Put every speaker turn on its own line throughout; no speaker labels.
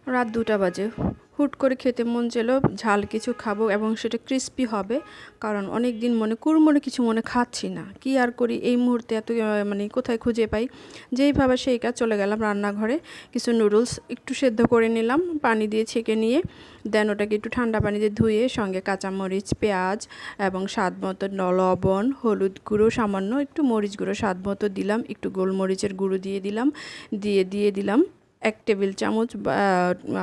রাত 2টা বাজে। হুট করে খেতে মন চাইলো ঝাল কিছু খাবো এবং সেটা ক্রিস্পি হবে। কারণ অনেক দিন মনে কুড়মুড়ে কিছু মনে খাচ্ছি না। কি আর করি এই মুহূর্তে এত মানে কোথায় খুঁজে পাই? যেইভাবে সেই কাজ চলে গেলাম রান্নাঘরে। কিছু নুডলস একটু সেদ্ধ করে নিলাম পানি দিয়ে ছেঁকে নিয়ে। দেন ওটাকে একটু ঠান্ডা পানিতে ধুয়ে সঙ্গে কাঁচামরিচ, পেঁয়াজ এবং স্বাদ মতো লবণ, হলুদ গুঁড়ো সামান্য, একটু মরিচ গুঁড়ো স্বাদ মতো দিলাম, একটু গোলমরিচের গুঁড়ো দিয়ে দিলাম, দিয়ে দিলাম 1 টেবিল চামচ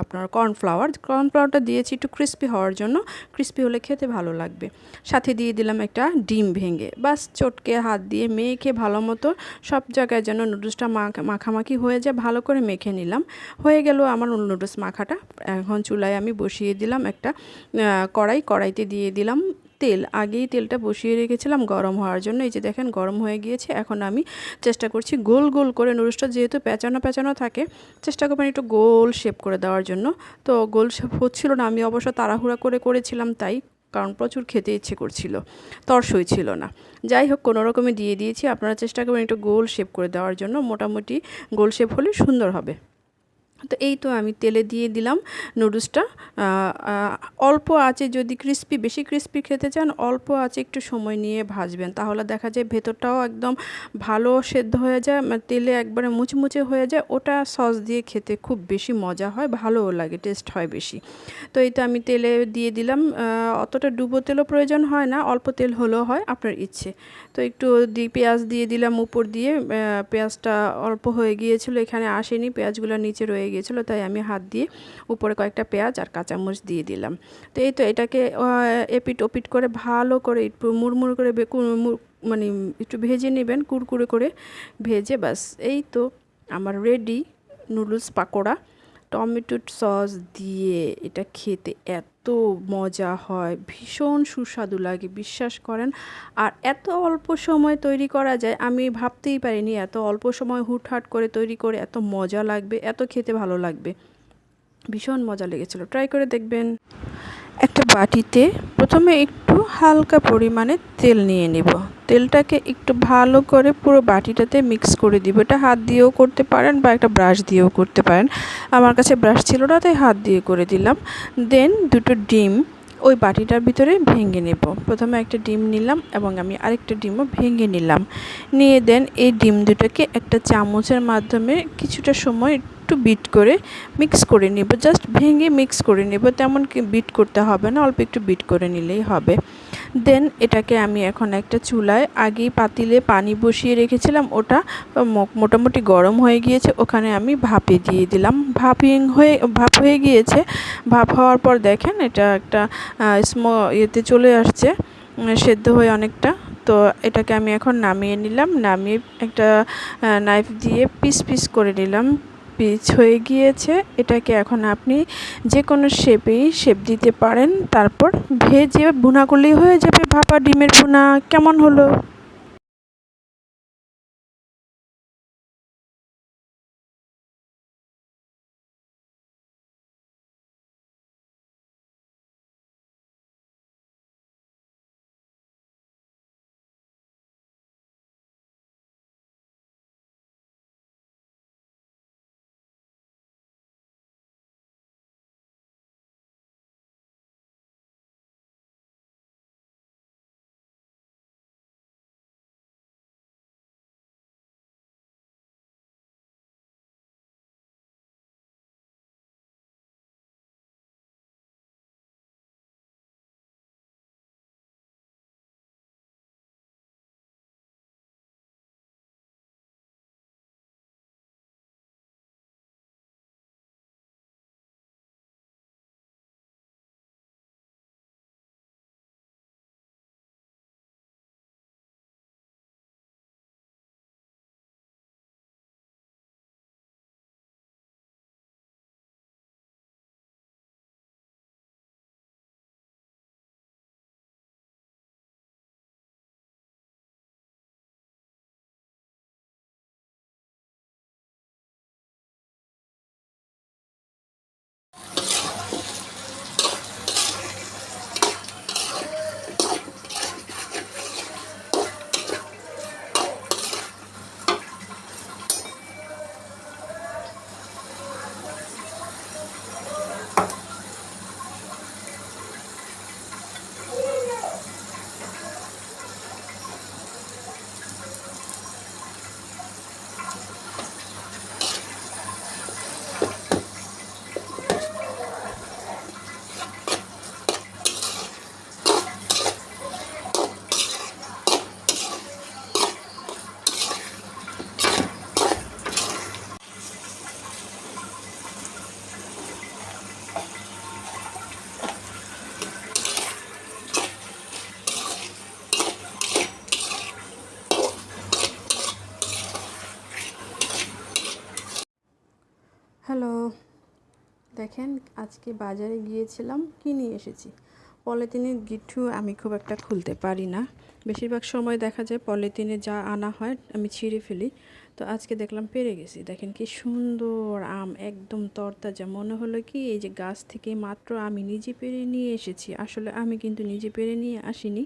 আপনার কর্নফ্লাওয়ারটা দিয়েছি একটু ক্রিস্পি হওয়ার জন্য। ক্রিস্পি হলে খেতে ভালো লাগবে। সাথে দিয়ে দিলাম একটা ডিম ভেঙে। বাস চটকে হাত দিয়ে মেখে ভালো মতো সব জায়গায় যেন নুডলসটা মাখামাখি হয়ে যায়, ভালো করে মেখে নিলাম। হয়ে গেল আমার নুডলস মাখাটা। এখন চুলায় আমি বসিয়ে দিলাম একটা কড়াইতে দিয়ে দিলাম তেল। আগেই তেলটা বসিয়ে রেখেছিলাম গরম হওয়ার জন্য। এই যে দেখেন গরম হয়ে গিয়েছে। এখন আমি চেষ্টা করছি গোল গোল করে, নুডলসটা যেহেতু প্যাঁচানো থাকে, চেষ্টা করবেন একটু গোল শেপ করে দেওয়ার জন্য। তো গোল শেপ হচ্ছিল না, আমি অবশ্য তাড়াহুড়া করেছিলাম তাই, কারণ প্রচুর খেতে ইচ্ছে করছিল, তর্সই ছিল না। যাই হোক কোনো রকমে দিয়ে দিয়েছি। আপনারা চেষ্টা করবেন একটু গোল শেপ করে দেওয়ার জন্য, মোটামুটি গোল শেপ হলে সুন্দর হবে। তো এই তো আমি তেলে দিয়ে দিলাম নুডলসটা। অল্প আঁচে, যদি বেশি ক্রিস্পি খেতে চান অল্প আঁচে একটু সময় নিয়ে ভাজবেন, তাহলে দেখা যায় ভেতরটাও একদম ভালো সেদ্ধ হয়ে যায়, তেলে একবারে মুচমুচে হয়ে যায়। ওটা সস দিয়ে খেতে খুব বেশি মজা হয়, ভালোও লাগে, টেস্ট হয় বেশি। তো এই তো আমি তেলে দিয়ে দিলাম। অতটা ডুবো তেলও প্রয়োজন হয় না, অল্প তেল হলেও হয়, আপনার ইচ্ছে। তো একটু পেঁয়াজ দিয়ে দিলাম উপর দিয়ে। পেঁয়াজটা অল্প হয়ে গিয়েছিল, এখানে আসেনি, পেঁয়াজগুলো নিচে রয়ে গিয়েছিলো, তাই আমি হাত দিয়ে উপরে কয়েকটা পেঁয়াজ আর কাঁচামরিচ দিয়ে দিলাম। তো এই তো এটাকে এপিট ওপিট করে ভালো করে একটু মুড়মুড় করে মানে একটু ভেজে নেবেন, কুড়কুড়ে করে ভেজে। বাস এই তো আমার রেডি নুডলস পাকোড়া। টমেটোর সস দিয়ে এটা খেতে এত মজা হয়, ভীষণ সুস্বাদু লাগে, বিশ্বাস করেন। আর এত অল্প সময় তৈরি করা যায়, আমি ভাবতেই পারিনি এত অল্প সময় হুটহাট করে তৈরি করে এত মজা লাগবে, এত খেতে ভালো লাগবে। ভীষণ মজা লেগেছিল, ট্রাই করে দেখবেন। একটা বাটিতে প্রথমে একটু হালকা পরিমাণে তেল নিয়ে নেব। তেলটাকে একটু ভালো করে পুরো বাটিটাতে মিক্স করে দিব। এটা হাত দিয়েও করতে পারেন বা একটা ব্রাশ দিয়েও করতে পারেন। আমার কাছে ব্রাশ ছিল না, তাই হাত দিয়ে করে দিলাম। দেন দুটো ডিম ওই বাটিটার ভিতরে ভেঙে নেব। প্রথমে একটা ডিম নিলাম এবং আমি আরেকটা ডিমও ভেঙে নিলাম। নিয়ে দেন এই ডিম দুটোকে একটা চামচের মাধ্যমে কিছুটা সময় একটু বিট করে মিক্স করে নেব। জাস্ট ভেঙে মিক্স করে নেব, তেমন কি বিট করতে হবে না, অল্প একটু বিট করে নিলেই হবে। দেন এটাকে আমি এখন একটা চুলায়, আগেই পাতিলে পানি বসিয়ে রেখেছিলাম, ওটা মোটামুটি গরম হয়ে গিয়েছে, ওখানে আমি ভাপে দিয়ে দিলাম। ভাপ হয়ে গিয়েছে। ভাপ হওয়ার পর দেখেন এটা একটা ইয়েতে চলে আসছে, সেদ্ধ হয়ে অনেকটা। তো এটাকে আমি এখন নামিয়ে নিলাম। নামিয়ে একটা নাইফ দিয়ে পিস পিস করে নিলাম। পিচ হয়ে গিয়েছে। এটাকে এখন আপনি যে কোনো শেপ দিতে পারেন। তারপর ভেজে ভুনা করলেই হয়ে যাবে ভাপা ডিমের ভুনা। কেমন হলো? দেখেন আজকে বাজারে গিয়েছিলাম, কি নিয়ে এসেছি। পলিথিনের গিট্টু আমি খুব একটা খুলতে পারি না, বেশিরভাগ সময় দেখা যায় পলিথিনে যা আনা হয় আমি ছিঁড়ে ফেলি। তো আজকে দেখলাম পেরে গেছি। দেখেন কি সুন্দর আম, একদম তরতাজা, মনে হলো কি এই যে গাছ থেকে মাত্র আমি নিজে পেরে নিয়ে এসেছি। আসলে আমি কিন্তু নিজে পেরে নিয়ে আসিনি,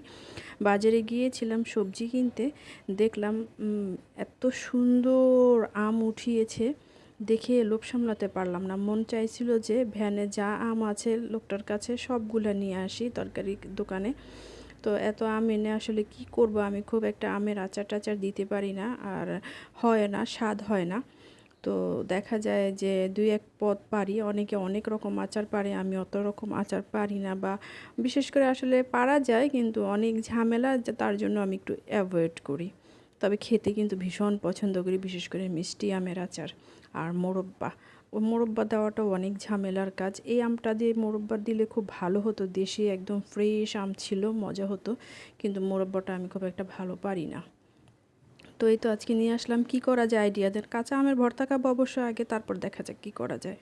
বাজারে গিয়েছিলাম সবজি কিনতে, দেখলাম এত সুন্দর আম উঠিয়েছে, দেখে লোভ সামলাতে পারলাম না। মন চাইছিল যে ভ্যানে যা আম আছে লোকটার কাছে সবগুলা নিয়ে আসি তরকারি দোকানে। তো এত আম এনে আসলে কি করব, আমি খুব একটা আমের আচার টাচার দিতে পারি না, আর হয় না, স্বাদ হয় না। তো দেখা যায় যে দুই এক পদ পারি, অনেকে অনেক রকম আচার পারে, আমি অত রকম আচার পারি না, বা বিশেষ করে আসলে পারা যায় কিন্তু অনেক ঝামেলা, তার জন্য আমি একটু অ্যাভয়েড করি। তবে খেতে কিন্তু ভীষণ পছন্দ করি, বিশেষ করে মিষ্টি আমের আচার আর মোরব্বা। ও মোরব্বা দেওয়াটাও অনেক ঝামেলার কাজ। এই আমটা দিয়ে মোরব্বা দিলে খুব ভালো হতো, দেশি একদম ফ্রেশ আম ছিল, মজা হতো, কিন্তু মোরব্বাটা আমি খুব একটা ভালো পারি না। তো এই তো আজকে নিয়ে আসলাম, কি করা যায় আইডিয়া দেন। কাঁচা আমের ভর্তা খাবো অবশ্য আগে, তারপর দেখা যাক কি করা যায়।